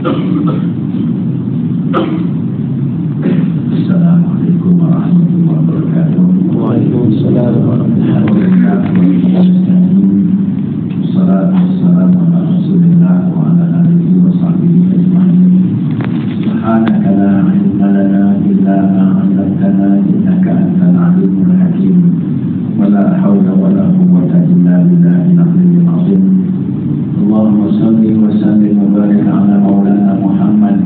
Assalamualaikum warahmatullahi wabarakatuh. Waalaikumsalam warahmatullahi wabarakatuh. Wassalatu wassalamu ala Rasulillah wa ala alihi wa sahbihi ajma'in. Subhanaka la ilma lana illa ma 'allamtana innaka antal alimul hakim. Wa la hawla wa la quwwata illa billahil aliyyil azim. Allahumma salli wa sallim wa barik ala maulana Muhammad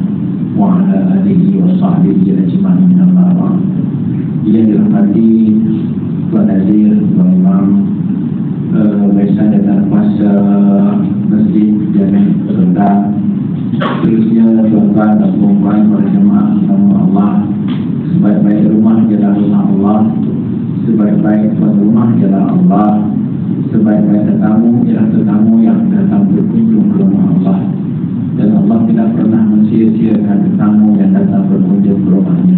wa ala alihi wa sahbihi ajma'in. Amma ba'd. Yang dirahmati Tuan Nazir, Tuan Imam, Baisan dan Kuasa Masjid Jami' Rendang, terusnya tuan-tuan dan puan-puan berjemaah nama Allah. Sebaik-baik rumah ialah rumah Allah, sebaik-baik tuan rumah ialah Allah, sebaik-baik tetamu ialah tetamu yang datang berkunjung ke rumah Allah. Dan Allah tidak pernah mensia-siakan tetamu yang datang berkunjung ke rumahnya.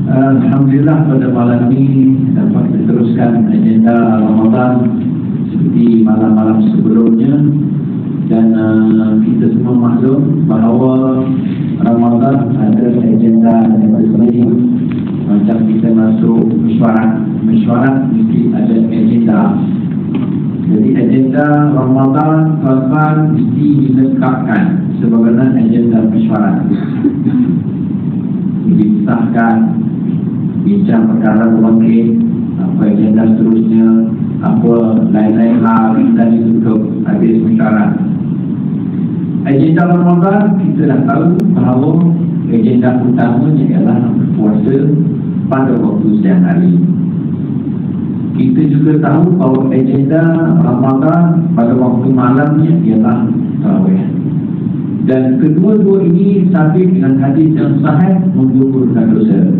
Alhamdulillah pada malam ini dapat diteruskan agenda Ramadan seperti malam-malam sebelumnya. Dan kita semua maklum bahawa Ramadan ada agenda yang bersendiri. Macam kita masuk mesyuarat mesti ada agenda. Jadi agenda Ramadan tuan-tuan mesti dilengkapkan sebagaimana agenda mesyuarat. Disahkan, bincang perkara bangkit, apa agenda seterusnya, apa lain-lain hal dan ditutup habis mesyuarat. Agenda Ramadan kita dah tahu bahawa agenda utamanya ialah berpuasa pada waktu siang hari. Kita juga tahu bahawa agenda Ramadan pada waktu malamnya ialah tarawih. Dan kedua-dua ini sabit dengan hadis yang sahih menggugurkan dosa.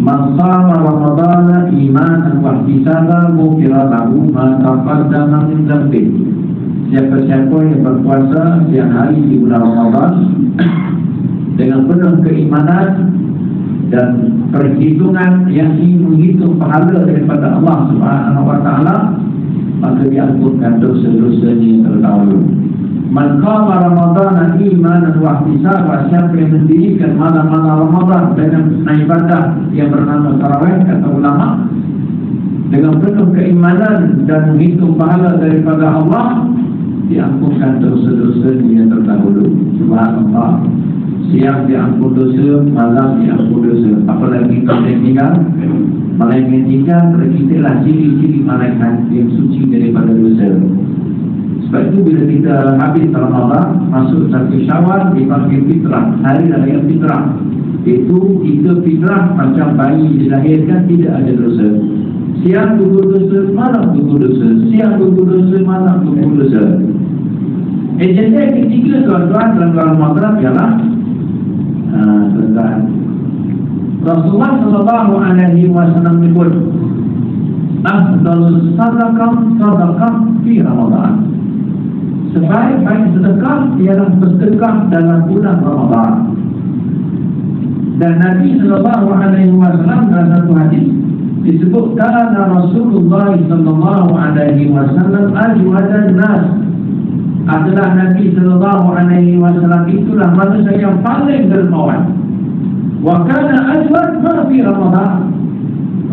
Man shama Ramadana imanan wa ihtisaban ghufira lahu ma taqaddama min dhanbihi. Siapa-siapa yang berpuasa siang hari di bulan Ramadan dengan penuh keimanan dan perhitungan yang ingin menghitung pahala daripada Allah Subhanahu wa taala, maka diampunkan dosa-dosanya yang terdahulu. Man qama Ramadana imanan wa ihtisaban, siapa yang mendirikan malam-malam Ramadan dengan ibadah yang bernama tarawih, kata ulama, dengan penuh keimanan dan menghitung pahala daripada Allah, diampunkan dosa-dosa yang terdahulu. Subhanallah. Siang diampun dosa, malam diampun dosa. Apalagi malaikat tinggal. Malaikat tinggal berkitalah ciri-ciri malaikat yang suci daripada dosa. Sebab itu bila kita habis Ramadan, masuk satu Syawal, dipanggil fitrah, hari raya fitrah. Itu kita fitrah macam bayi dilahirkan tidak ada dosa. Siang gugur dosa, malam gugur dosa. Siang gugur dosa, malam gugur dosa. Agenda ketiga tuan-tuan dalam Ramadan ialah tentang Rasulullah sallallahu alaihi wasallam menyebut afdalus sadaqah fi Ramadan. Sebaik-baik sedekah ialah bersedekah dalam bulan Ramadan. Dan Nabi sallallahu alaihi wasallam dalam satu hadis disebut kana Rasulullah sallallahu alaihi wasallam ajwadan nas. Adalah Nabi sallallahu alaihi wasallam itulah manusia yang paling dermawan. Wa kana ajwad ma fi Ramadan.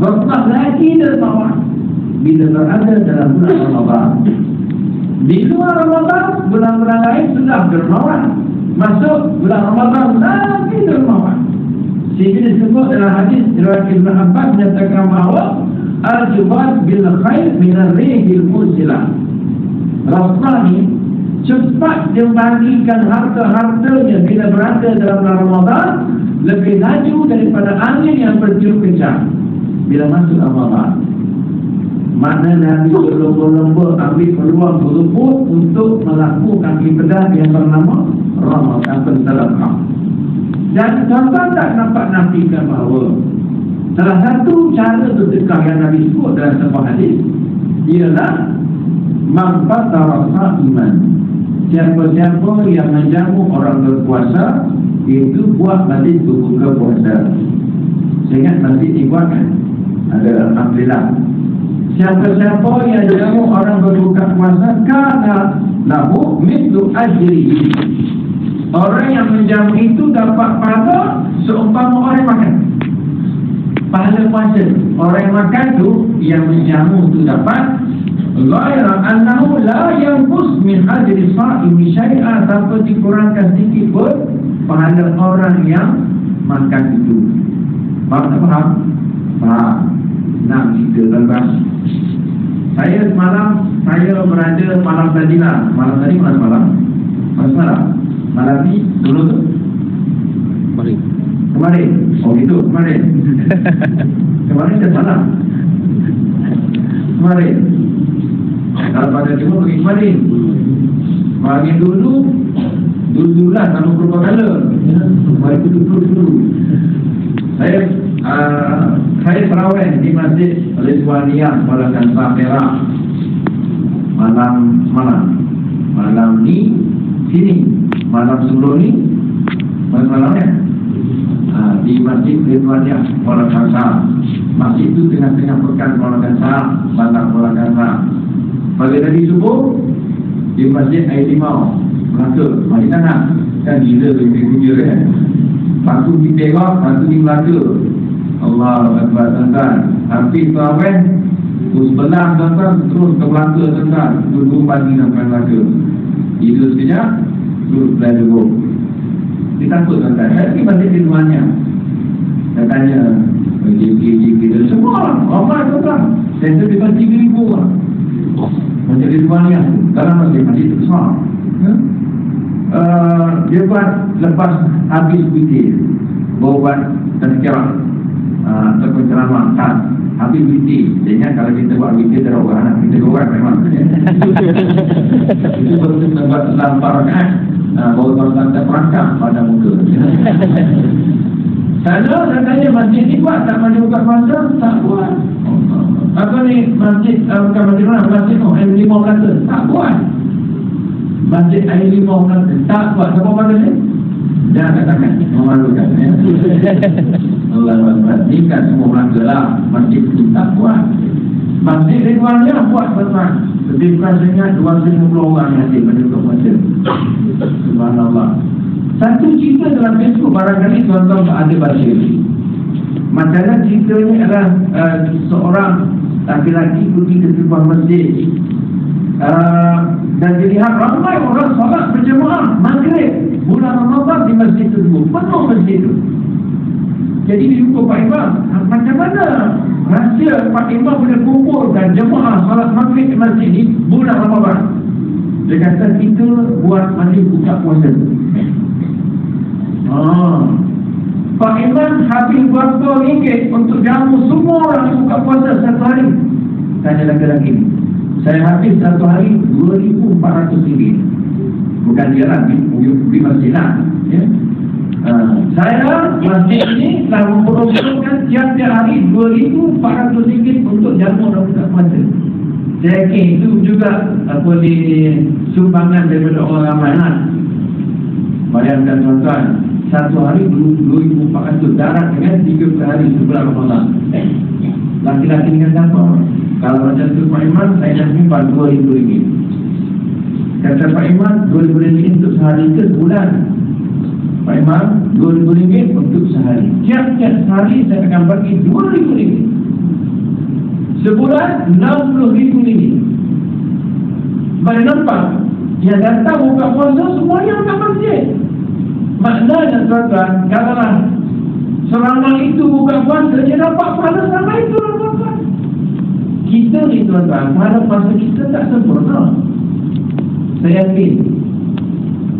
Rasulullah lagi dermawan bila berada dalam bulan Ramadan. Di luar Ramadan, bulan-bulan lain sudah dermawan. Masuk bulan Ramadan lagi dermawan. Sehingga disebut dalam hadis riwayat Ibn Abbas menyatakan bahawa al-jubad bil khair min ar-rihil mursilah. Rasulullah ni cepat dia membagikan harta-hartanya bila berada dalam bulan Ramadan, lebih laju daripada angin yang bertiup kencang bila masuk Ramadan. Mana Nabi berlomba-lomba ambil peluang berebut untuk melakukan ibadah yang bernama Ramadan bersedekah. Dan tuan-tuan tak nampak nafikan bahawa salah satu cara bersedekah yang Nabi sebut dalam sebuah hadis ialah man fatara iman. Siapa-siapa yang menjamu orang berpuasa, itu buat masjid berbuka puasa. Saya ingat masjid dibuat kan? Ada Alhamdulillah. Siapa-siapa yang jamu orang berbuka puasa, kana lahu mithlu ajri. Orang yang menjamu itu dapat pahala seumpama orang yang makan. Pahala puasa. Orang yang makan tu, yang menjamu tu dapat. Ghaira annahu la yanqus min ajri sha'imi syai'a, tanpa dikurangkan sedikit pun pahala orang yang makan itu. Faham tak faham? Faham. Nak cerita tuan-tuan. Saya semalam, saya berada malam tadi lah. Malam tadi mana malam? Malam. Malam ni dulu tu? Kemarin. Oh itu kemarin. Kemarin dan malam. Kemarin. Kalau pada cuma pergi kemarin. Pagi dulu lah kalau berapa kala. Kemarin itu dulu. Saya terawih di Masjid Ridwaniyah Kuala Kangsar Perak. Malam ni sini. Malam sebelum ni malamnya di Masjid Ridwaniyah Kuala Kangsar. Masjid itu tengah-tengah pekan Kuala Kangsar, Bandar Kuala Kangsar. Pagi tadi subuh di Masjid Air Limau Melaka, mari tanah. Kan gila kerja kan. Lepas tu di Perak, lepas tu di Melaka. Allah Akbar tuan-tuan. Habis terawih pukul 11 tuan-tuan, terus ke Melaka tuan-tuan. Duduk pagi sampai Melaka. Tidur sekejap, duduk belah duduk. Dia takut tuan-tuan. Saya pergi Masjid Ridwaniyah. Saya tanya JP semua ramai tuan-tuan. Saya terdekat 3,000 orang. Masjid Ridwaniyah dalam masjid itu besar. Dia buat lepas habis witir, buat tazkirah ataupun ceramah tak habis witir. Jangan kalau kita buat witir terawih, kita buat memang itu baru kita buat lampak rakaat, baru kita perangkap pada muka. Saya tanya masjid ni buat tak maju buka puasa? Tak buat. Apa ni masjid, bukan masjid mana? Masjid Air Limau Melaka? Tak buat. Masjid Air Limau Melaka? Tak buat. Siapa pada ni? Jangan katakan memalukan ya. Allah SWT. Ini kan semua Melaka lah. Masjid itu tak buat. Masjid Ridwaniyah buat tuan-tuan. Lebih kurang dengan 250 orang yang hadir pada buka puasa. Subhanallah. Satu cerita dalam Facebook barangkali tuan-tuan ada baca. Macam ceritanya adalah seorang laki-laki pergi ke sebuah masjid dan dilihat ramai orang solat berjemaah maghrib bulan Ramadan di masjid tersebut, penuh masjid itu. Jadi dijumpa Pak Imam, macam mana rahsia Pak Imam boleh kumpulkan jemaah solat maghrib di masjid ini bulan Ramadan? Dia kata kita buat majlis buka puasa. Pak Imam habis berapa ringgit untuk jamu semua orang buka puasa satu hari? Tanya laki-laki ni. Saya habis satu hari 2,400 ringgit. Bukan dia lah, di masjid lah ya. Saya masjid ni telah memperlukan tiap-tiap hari 2,400 ringgit untuk jamu orang buka puasa. Saya yakin itu juga di sumbangan daripada orang ramai lah. Bayangkan tuan-tuan, satu hari 2,400 darat dengan 30 hari sebulan Ramadan. Laki-laki dengan siapa? Kalau macam tu Pak Iman, saya dah simpan 2,000 ringgit. Kata Pak Iman, 2,000 ringgit untuk sehari ke sebulan? Pak Iman, 2,000 ringgit untuk sehari. Tiap-tiap hari saya akan bagi 2,000 ringgit. Sebulan 60,000 ringgit. Mana nampak? Yang datang buka puasa semuanya bukan masjid. Maknanya tuan-tuan, kalaulah seramai itu buka puasa, dia dapat pahala seramai itu tuan-tuan. Kita ni tuan-tuan, pahala puasa kita tak sempurna. Saya yakin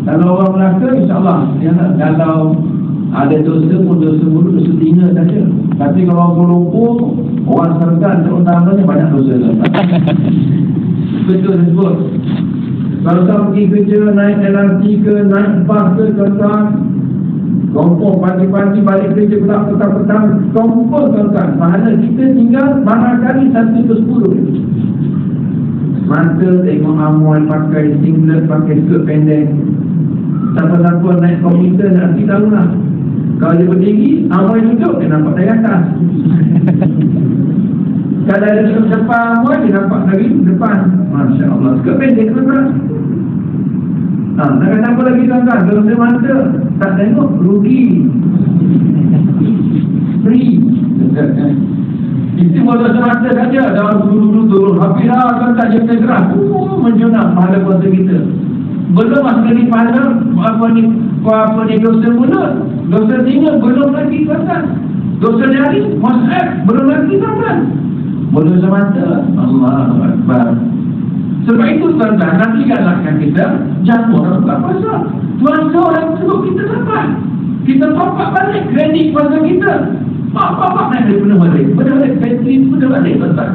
kalau orang Melaka, insyaAllah ya, kalau ada dosa pun dosa mulut, dosa telinga saja. Tapi kalau orang Kuala Lumpur, orang Serkan terutamanya banyak dosa tuan-tuan. Betul sebut. Kalau kita pergi kerja, naik LRT ke, naik bas ke tuan-tuan, kompor pagi-pagi balik kerja pula petang-petang, kompor tuan-tuan. Pahala kita tinggal barangkali 1/10. Mata tengok amoy pakai singlet, pakai skirt pendek. Siapa-siapa naik komputer nanti tahu lah. Kalau dia berdiri, amoy duduk, dia nampak dari atas. Kalau ada duduk depan amoy, dia nampak dari depan. Masya Allah, skirt pendek tuan-tuan. Nak kata apa lagi tuan-tuan? Dosa mata tak tengok, rugi. Free. Itu dosa mata saja. Dalam dulu turun. Habislah tuan-tuan dia tergerak. Menjunah pahala puasa kita. Belum sekali pahala apa ni dosa mulut. Dosa telinga belum lagi tuan-tuan. Dosa jari, WhatsApp belum lagi tuan-tuan. Dosa mata. Allahu Akbar. Sebab itu tuan-tuan, Nabi galakkan kita jamu orang buka puasa. Puasa orang tersebut kita dapat. Kita top-up balik kredit puasa kita. Pak nak ada penuh balik. Penuh balik, bateri penuh balik tuan-tuan.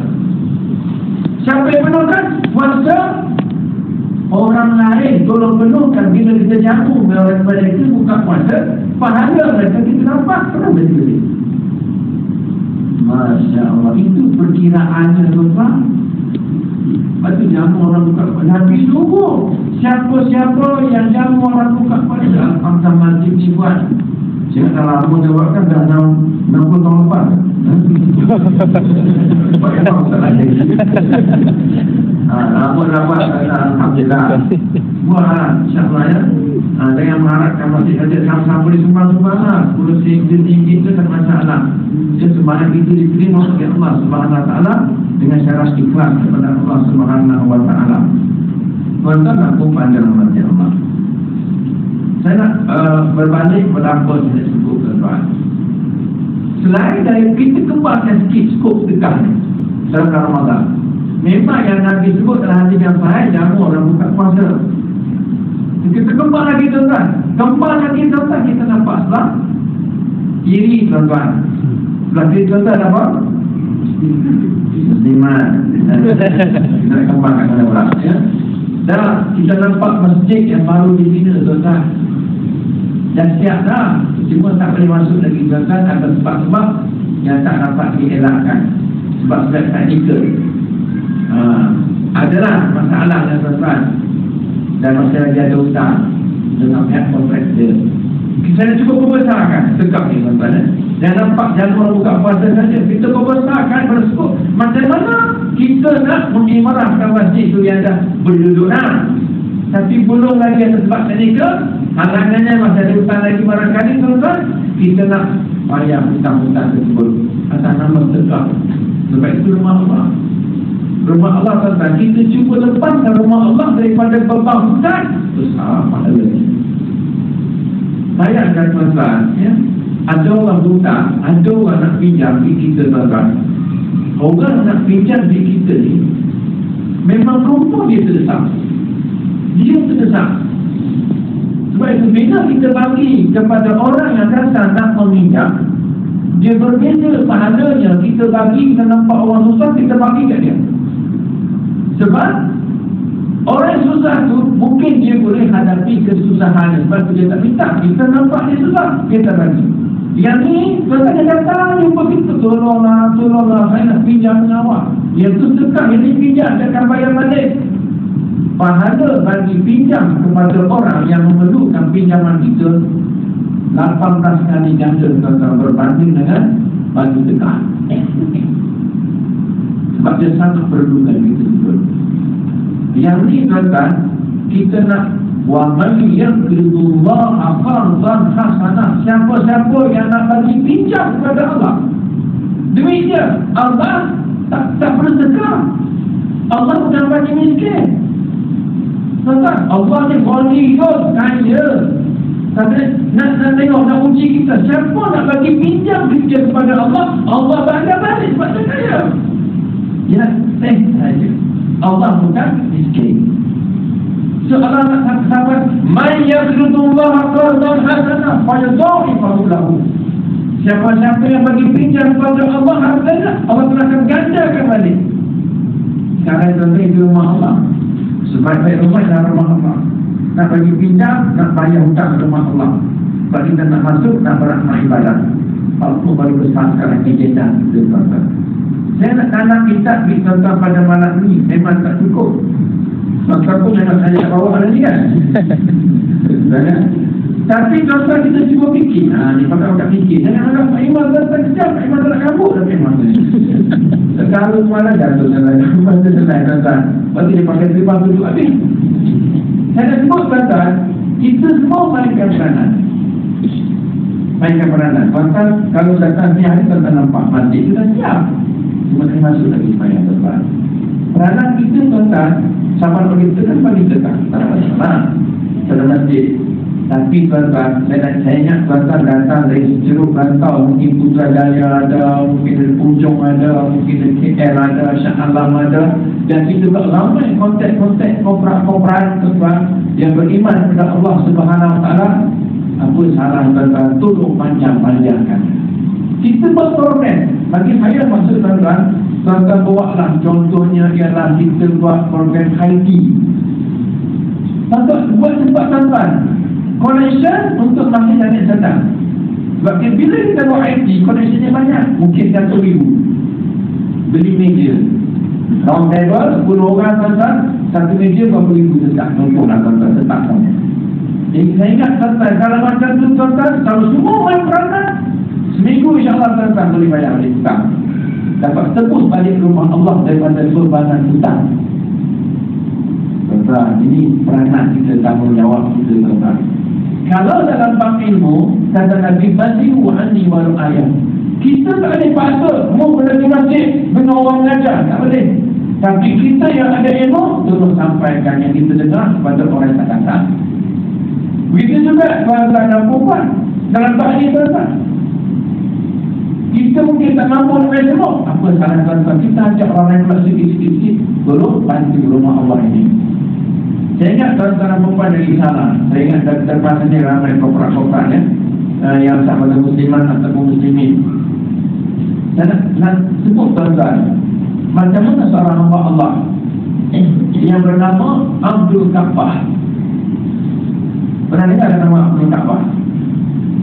Siapa yang penuhkan? Puasa orang lain tolong penuhkan. Bila kita jamu kepada itu buka puasa, pahala mereka kita dapat. Penuh balik. Masya Allah. Itu perkiraannya tuan-tuan. Lepas tu jamu orang buka puasa. Nabi suruh siapa-siapa yang jamu orang buka puasa, Amsal Masjid ni buat. Saya dah lama dia buat kan, dah 60 tahun lepas. Bagaimana tak ada. Lama dapat, alhamdulillah. Buatlah, insyaAllah ya. Jangan mengharapkan masjid saja sama-sama boleh sumbang-sumbang lah. 10 RM10 itu tak masalah. Dia sumbangan itu diterima oleh Allah Subhanahu Wa Taala dengan syarat ikhlas kepada Allah Subhanahu Wa Taala. Tuan-tuan nak kumpulan dalam hati Allah. Saya nak berbalik kepada apa saya sebut tuan-tuan. Selain dari kita kembangkan sikit skop sedekah dalam Ramadan. Memang yang Nabi sebut dalam hadis yang sahih, jamu orang buka puasa. Kita kembang lagi tuan-tuan. Kembang lagi tuan-tuan, kita nampak sebelah kiri tuan-tuan. Sebelah kiri tuan-tuan apa? Muslimat. Kita nak kembangkan mana pula ya. Dan kita nampak masjid yang baru dibina tuan-tuan. Dah siap dah. Cuma tak boleh masuk lagi tuan-tuan. Ada sebab-sebab yang tak dapat dielakkan. Sebab-sebab teknikal. Adalah masalahnya tuan-tuan. Dan masih lagi ada hutang dengan pihak kontraktor. Saya cuba membesarkan tegak ni tuan-tuan. Jangan nampak jalan buka puasa saja. Kita membesarkan pada sebut macam mana kita nak mengimarahkan masjid tu yang dah berduduk. Tapi belum lagi ada sebab teknikal. Halangannya masih ada hutang lagi barangkali tuan-tuan. Kita nak bayar hutang-hutang tersebut atas nama tegak. Sebab itu rumah Allah. Rumah Allah tuan-tuan, kita cuba lepaskan rumah Allah daripada beban hutang. Besar pahala. Bayangkan tuan-tuan ya? Ada orang hutang, ada orang nak pinjam di kita tuan-tuan. Orang nak pinjam di kita ni memang rumput dia terdesak. Dia terdesak. Sebab itu bila kita bagi kepada orang yang datang nak meminjam, dia berbeza pahalanya. Kita bagi, kita nampak orang susah, kita bagi kat dia. Sebab orang yang susah tu mungkin dia boleh hadapi kesusahan. Sebab tu dia tak minta. Kita nampak dia susah, kita bagi. Yang ni tuan-tuan dia datang jumpa kita, tolonglah saya nak pinjam dengan awak. Yang tu sedekah, yang ni pinjam, dia akan bayar balik. Pahala bagi pinjam kepada orang yang memerlukan pinjaman kita 18 kali ganda tuan-tuan berbanding dengan bagi sedekah. Sebab dia sangat perlukan kita betul. Yang ni tuan-tuan, kita nak wa man yaqridullah qardan hasanah. Siapa-siapa yang nak bagi pinjam kepada Allah, duit dia Allah tak perlu sedekah. Allah bukan bagi miskin. Tuan-tuan, Allah ni ghaniyun, kaya. Tapi nak tengok, nak uji kita. Siapa nak bagi pinjam duit dia kepada Allah, Allah bayar balik sebab dia kaya. Ya, saja. Allah bukan miskin. So Allah nak sahabat, man yaqridullah qardan hasanah fa yudha'ifahu lahu. Siapa-siapa yang bagi pinjam kepada Allah hartanya, Allah akan gandakan balik. Sekarang tuan-tuan, itu rumah Allah. Sebaik-baik rumah adalah rumah Allah. Nak bagi pinjam, nak bayar hutang rumah Allah. Sebab kita nak masuk, nak beramal ibadah. Allah baru besar sekarang kejedan kita tuan-tuan. Saya nak tanam kitab di tuan-tuan pada malam ni memang tak cukup. Tuan-tuan pun memang saya bawa lagi kan. Tapi tuan-tuan kita cuba fikir. Ni pakai fikir. Jangan anggap Pak Iman tuan-tuan kejap. Pak Iman tak nak kabut dah Pak Iman. Sekarang malam jatuh selai. Lepas tu selai tuan-tuan. Lepas tu dia pakai teribang duduk habis. Saya nak sebut tuan-tuan, kita semua mainkan peranan. Mainkan peranan. Tuan-tuan, kalau datang ni hari tuan-tuan nampak masjid, kita siap. Cuma kena masuk lagi supaya tuan-tuan. Peranan kita tuan-tuan, sahabat orang kita kan bagi tetap. Dalam masjid. Tapi tuan-tuan, saya ingat tuan-tuan datang dari Ceruk Rantau, mungkin Putrajaya ada, mungkin dari Puncong ada, mungkin dari KL ada, Shah Alam ada, dan kita ramai kontak-kontak korporat tuan-tuan yang beriman kepada Allah Subhanahu Wa Taala. Apa salah tuan-tuan, tolong panjang-panjangkan. Kita buat program. Bagi saya maksud tuan-tuan, tuan-tuan bawalah contohnya ialah kita buat program IT. Tuan-tuan buat tempat tuan-tuan connection untuk masih jalan sedang. Sebab bila kita buat IT, connectionnya banyak. Mungkin 1,000 beli meja round table 10 orang tuan-tuan, satu meja berapa ribu sedang. Contohlah tuan-tuan, tetap sama. Jadi saya ingat tuan-tuan, kalau macam tu tuan-tuan, kalau semua main peranan, seminggu insyaAllah tuan-tuan boleh bayar balik hutang. Dapat tebus balik rumah Allah daripada surbanan hutang. Tuan-tuan, ini peranan kita, tanggungjawab kita tuan-tuan. Kalau dalam bab ilmu, kata Nabi, basiru anni walau ayat. Kita tak boleh paksa mau pergi masjid dengan orang mengajar, tak boleh. Tapi kita yang ada ilmu, tolong sampaikan yang kita dengar kepada orang yang tak datang. Begitu juga tuan-tuan dan puan dalam bab ini tuan-tuan. Kita mungkin tak mampu nak bayar semua. Apa salah tuan-tuan? Kita ajak orang lain pula sikit-sikit, tolong bantu rumah Allah ini. Saya ingat tuan-tuan dan puan dari sana. Saya ingat terlepas ini ramai korporat-korporat yang sahabat musliman ataupun muslimin. Saya nak sebut tuan-tuan, macam mana seorang hamba Allah yang bernama Abdul Kaffah. Pernah dengar nama Abdul Kaffah?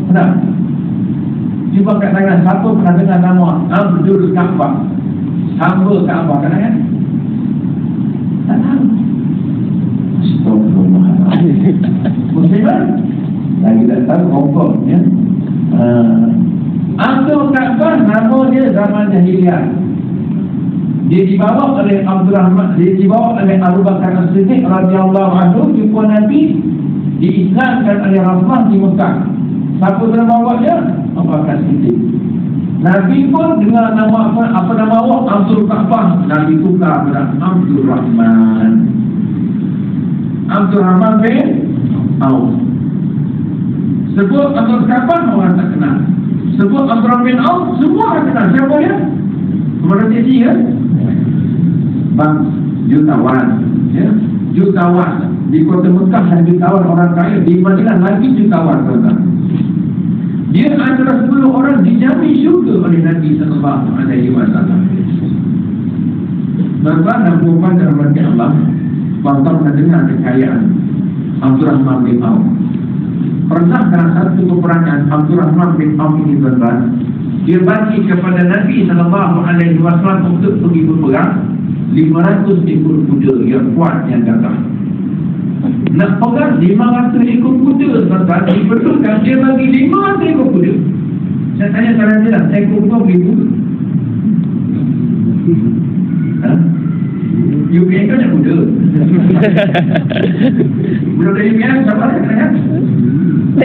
Pernah? Cuba kat tangan, siapa pernah dengar nama Abdul Kaffah? Hamba Kaabah, kenal kan? Tak tahu. Astagfirullahaladzim. Musliman? Lagi tak tahu, kompor ya. Abdul Kaffah nama dia zaman jahiliyah. Dia dibawa oleh Abdul Rahman, dia dibawa oleh Abu Bakar As-Siddiq radhiyallahu anhu, jumpa Nabi, diislamkan oleh Rasulullah di Mekah. Siapa yang bawa dia? Abu Bakar As-Siddiq. Nabi pun dengar nama apa nama Allah, Abdul Kaffah. Nabi tukar kepada Abdul Rahman. Abdul Rahman bin Auf. Sebut Abdul Kaffah, orang tak kenal. Sebut Abdul Rahman bin Auf, semua orang kenal. Siapa dia? Kemudian dia ya? Bang jutawan, ya, jutawan di kota Mekah dan jutawan orang kaya, di Madinah lagi jutawan tuan-tuan. Dia antara 10 orang dijamin syurga oleh Nabi sallallahu alaihi wasallam. Tuan-tuan dan puan dan rahmat Allah, tuan-tuan pernah dengar kekayaan Abdul Rahman bin Auf. Pernah dalam satu peperangan Abdul Rahman bin Auf ini tuan-tuan, dia bagi kepada Nabi sallallahu alaihi wasallam untuk pergi berperang 500 ekor kuda yang kuat, yang gagah. Nak pegang 500 ekor kuda tuan-tuan, diperlukan dia bagi 500 ekor kuda. Saya tanya saran dia lah, ekor kuda beribu. UPN kan yang kuda. Budak dari UPN siapa dia kan?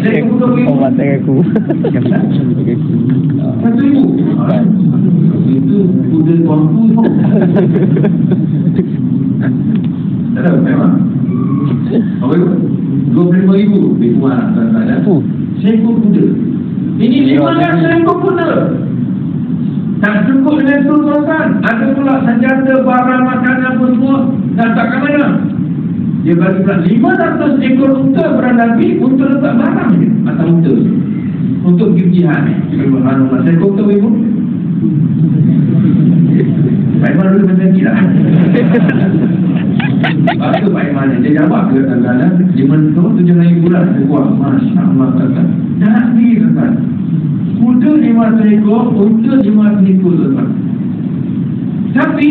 Ekor kuda beribu. Oh, mata aku. 1,000. Itu kuda tuanku. Tak tahu memang. Apa itu? 25,000 lebih kurang tuan-tuan. Seekor kuda. Ini 500 ekor kuda. Tak cukup dengan itu tuan-tuan. Ada pula senjata, barang, makanan pun semua. Dan tak ke mana. Dia bagi pula 500 ekor unta kepada Nabi untuk letak barang je atas unta untuk pergi jihad ni. Subhanallah. Saya kata ibu Pak Iman dulu berhenti lah. Lepas tu Pak Iman dia jawab ke tuan-tuan, 500,000 lah. Dia buat Masya Allah tuan-tuan. Jangan sendiri tuan-tuan. Kuda 500 ekor, unta 500 ekor tuan-tuan. Tapi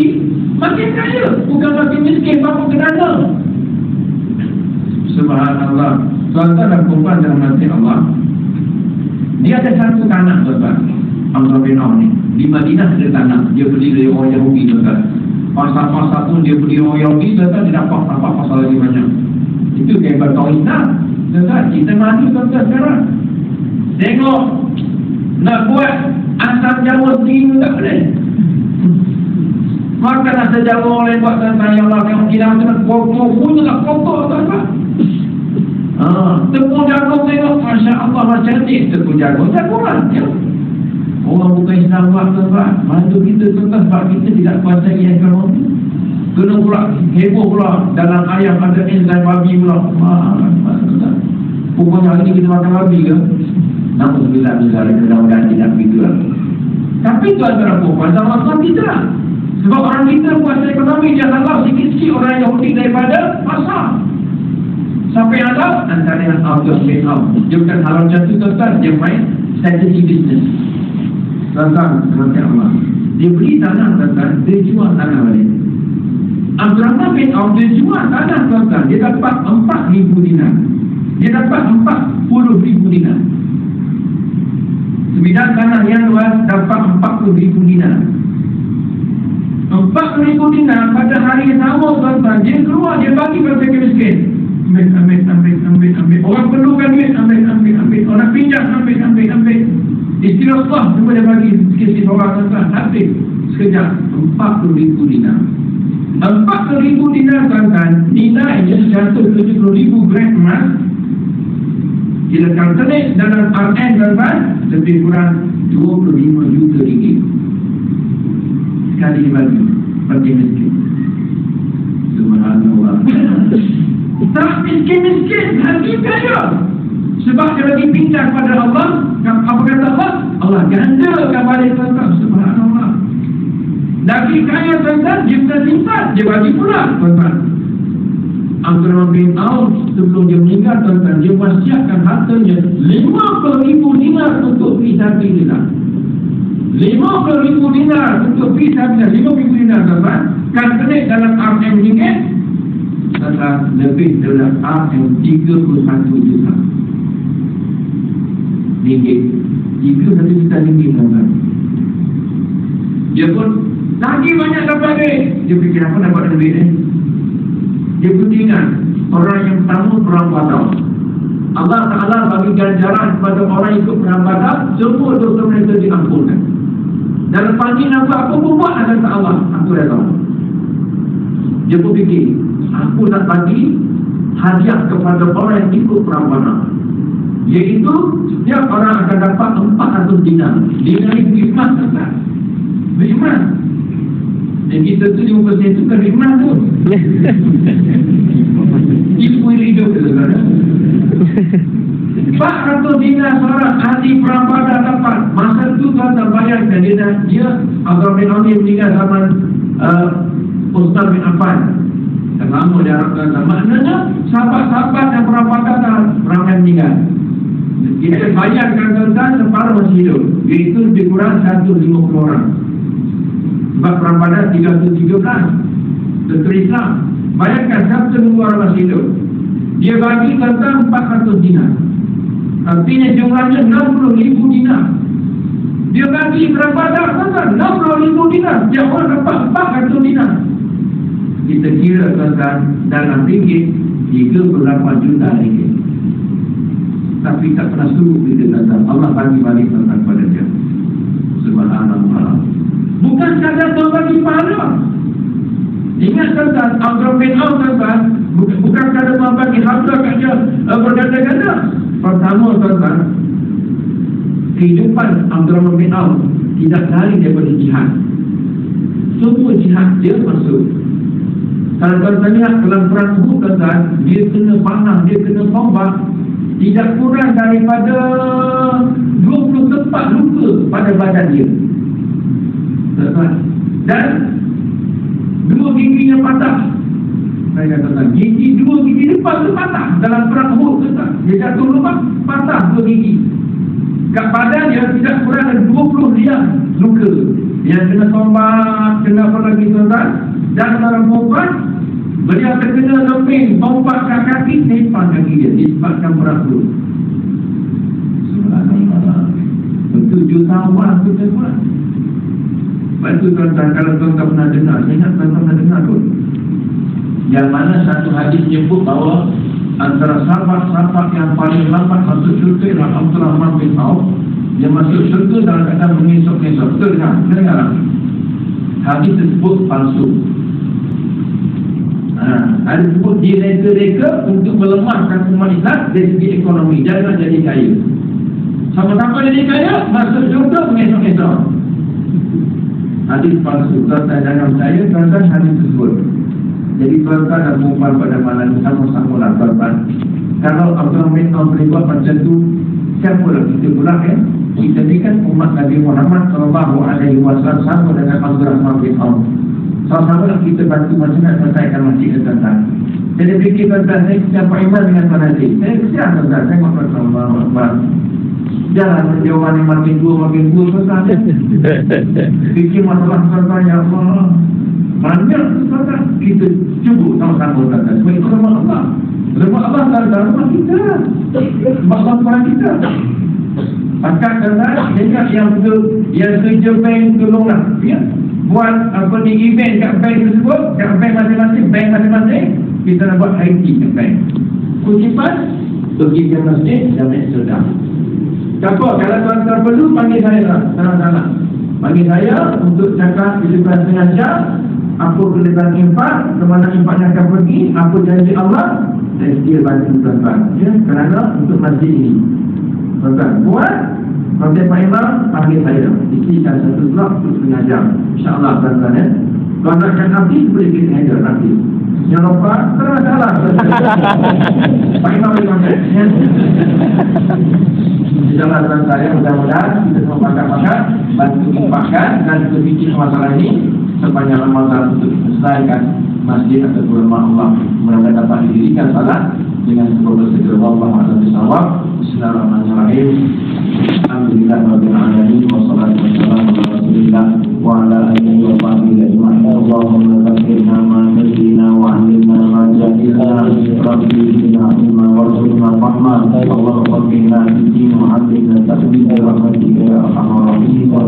makin kaya, bukan makin miskin, apa kenapa? Subhanallah. Tuan-tuan dan puan dalam hati Allah, dia ada satu tanah tuan-tuan, Abdul bin Auf ni. Di Madinah ada tanah, dia beli dari orang Yahudi tuan-tuan. Pasal-pasal pun dia beli orang Yahudi tuan-tuan, dia dapat pasal lagi banyak. Itu kayak bertauhid nak. Kita maju tuan-tuan sekarang. Tengok, nak buat asam jawa sendiri tak boleh. Makan asam jawa oleh buat tuan-tuan yang Allah tengok kilang tu nak kotor, punya nak kotor tuan-tuan. Tepung jagung tengok, Masya Allah macam ni. Tepung jagung, jagungan ya. Orang bukan Islam buat tuan-tuan. Bantu kita tuan-tuan sebab kita tidak kuasai ekonomi. Kena pula heboh pula dalam ayam ada enzim babi pula. Pokoknya hari ni kita makan babi ke? Namun bila-bila mudah-mudahan tidak begitu lah. Tapi tuan-tuan perempuan sama Islam tidak. Sebab orang kita kuasa ekonomi dia halal sikit-sikit orang Yahudi daripada pasar. Sampai halal antara yang out of pay out. Dia bukan halal macam tu tuan-tuan. Dia main strategy business. Tuan-tuan, Allah. Dia beli tanah tuan-tuan, dia jual tanah balik. Abdul Rahman bin Auf dia jual tanah tuan-tuan. Dia dapat 4,000 dinar. Dia dapat 40,000 dinar. Sebidang tanah yang luas dapat 40,000 dinar. 40,000 dinar pada hari yang sama tuan-tuan. Dia keluar, dia bagi kepada fakir miskin. Ambil. Orang perlukan duit, ambil. Orang pinjam, ambil. Istirahlah, cuma dia bagi sikit-sikit orang tuan-tuan. Habis sekejap 40,000 dinar. 40,000 dinar tuan-tuan. Nilainya 170,000 gram emas. Kita kalkulate dalam RN tuan-tuan, lebih kurang 25 juta ringgit. Sekali bagi miskin. Subhanallah. Tak miskin-miskin, lagi kaya. Sebab dia lagi pintar pada Allah. Apa kata Allah? Allah gandakan balik tuan-tuan. Subhanallah. Lagi kaya tuan-tuan, dia bukan simpan, dia bagi pula tuan-tuan. Abdul Rahman bin Auf sebelum dia meninggal tuan-tuan, dia wasiatkan hartanya 50,000 dinar untuk fisabilillah. 50,000 dinar untuk fisabilillah. 50,000 dinar tuan-tuan. Kalkulate dalam RM ringgit adalah lebih dari RM31 juta ringgit. 31 juta ringgit tuan-tuan. Dia pun lagi banyak dapat duit. Dia fikir apa dapat duit ni? Dia pun ingat orang yang pertama perang Badar. Allah Ta'ala bagi ganjaran kepada orang ikut perang Badar, semua dosa mereka diampunkan. Dalam pagi apa pun buat ada kata Allah, aku dah tahu. Dia pun fikir, aku nak bagi hadiah kepada orang yang ikut perang Badar, iaitu setiap orang akan dapat 400 dinar. Dinar itu ikhlas tak? Beriman. Dan kita tu 50% tu kan beriman tu. Ibu hidup tu kan. 400 dinar seorang ahli perang Badar dapat. Masa tu tuan-tuan bayangkan dia Abdul bin Auf meninggal zaman Ustaz bin Affan. Tak lama dia harapkan. Maknanya sahabat-sahabat yang perang Badar dah ramai meninggal. Kita bayangkan tuan-tuan separuh masih hidup. Iaitu lebih kurang 150 orang. Sebab perang Badar 313 tentera Islam. Bayangkan 150 orang masih hidup. Dia bagi tuan-tuan 400 dinar. Artinya jumlahnya 60,000 dinar. Dia bagi perang Badar tuan-tuan 60,000 dinar. Dia orang dapat 400 dinar. Kita kira tuan-tuan dalam ringgit 38 juta ringgit. Tapi tak pernah suruh kita tuan-tuan. Allah bagi balik tuan-tuan pada dia. Subhanallah. Bukan sekadar tuan bagi pahala. Ingat tuan-tuan, Abdul bin Auf tuan-tuan, bukan sekadar tuan bagi harta kat dia berganda-ganda. Pertama tuan-tuan, kehidupan Abdul bin Auf tidak lari daripada jihad. Semua jihad dia masuk. Kalau tuan-tuan lihat dalam perang Uhud tuan-tuan, dia kena panah, dia kena tombak. Tidak kurang daripada 20 tempat luka pada badan dia. Dan 2 giginya patah. Saya katakan gigi 2 gigi depan tu patah dalam perang Uhud tuan. Dia jatuh lubang, patah 2 gigi. Kat badan dia tidak kurang dari 20 liang luka. Yang kena tombak, kena apa lagi tuan. Dan dalam perempuan, beliau terkena lemping, tombak kat kaki, sempang kaki dia disebabkan perang Uhud. Subhanallah. Betul jutawan kita buat. Lepas tu tuan-tuan, kalau tuan-tuan pernah dengar, saya ingat tuan-tuan pernah dengar tu, yang mana satu hadis menyebut bahawa antara sahabat-sahabat yang paling lambat masuk syurga ialah Abdurrahman bin Auf. Dia masuk syurga dalam keadaan mengisap-isap. Betul kan? Dengar. Hadis tersebut palsu. Ada sebut direka-reka untuk melemahkan umat Islam dari segi ekonomi. Jangan jadi kaya. Sama-sama jadi kaya, masuk syurga mengisap-isap. Hadis palsu. Tuan-tuan jangan percaya, tuan-tuan hadis tersebut. Jadi tuan-tuan dan perempuan pada malam ini sama-sama lah tuan-tuan. Kalau Abdurrahman bin Auf berbuat macam tu, siapa lah kita pula kan? Kita ni kan umat Nabi Muhammad SAW sama dengan Abdurrahman bin Auf. Sama-sama lah kita bantu macam nak selesaikan masjid tuan-tuan. Jadi fikir tuan-tuan, saya siapa iman dengan Tuan Haji? Saya kesian tuan-tuan, saya makan Allah. Jangan menjauhan yang makin dua tuan-tuan. Fikir masalah tuan-tuan, ya Allah. Banyak tuan-tuan, kita cuba sama-sama tuan-tuan. Sebab itu rumah Allah. Rumah Allah tuan-tuan, rumah kita. Rumah Allah kita. Pakat tuan-tuan, dengar yang kerja bank tolonglah. Ya. Buat apa ni event kat bank tersebut, kat bank masing-masing, kita nak buat IT kat bank. Kutipan, pergi ke masjid dan naik sedang. Apa? Kalau tuan-tuan perlu, panggil saya lah. Salah-salah. Panggil saya untuk cakap lebih setengah jam. Apa kelebihan infak, kemana infaknya akan pergi, apa janji Allah, saya sedia bantu tuan-tuan. Ya, kerana untuk masjid ini. Tuan-tuan, buat. Sampai Pak Imam, panggil saya. Isikan satu blok untuk setengah jam. InsyaAllah tuan-tuan ya. Kalau nak akan habis, boleh kita handle nanti. Yang lupa, terus salah. Pak Imam boleh kontak. InsyaAllah tuan saya, mudah-mudahan kita semua pakat-pakat bantu infakkan dan kita fikir masalah ini sepanjang Ramadan untuk selesaikan masjid ataupun rumah Allah. Mudah-mudahan dapat didirikan salat dengan sebuah segera Allah SWT. Bismillahirrahmanirrahim. Alhamdulillahirabbil alamin wassalatu wassalamu ala Rasulillah wa ala alihi wa sahbihi ajma'in. Allahumma faqqihna ma nasina wa 'allimna ma jahilna. Rabbi zidna ilma warzuqna fahma. Allahumma faqqihna fid din wa 'allimna ta'wil rahmatika ya arhamar rahimin.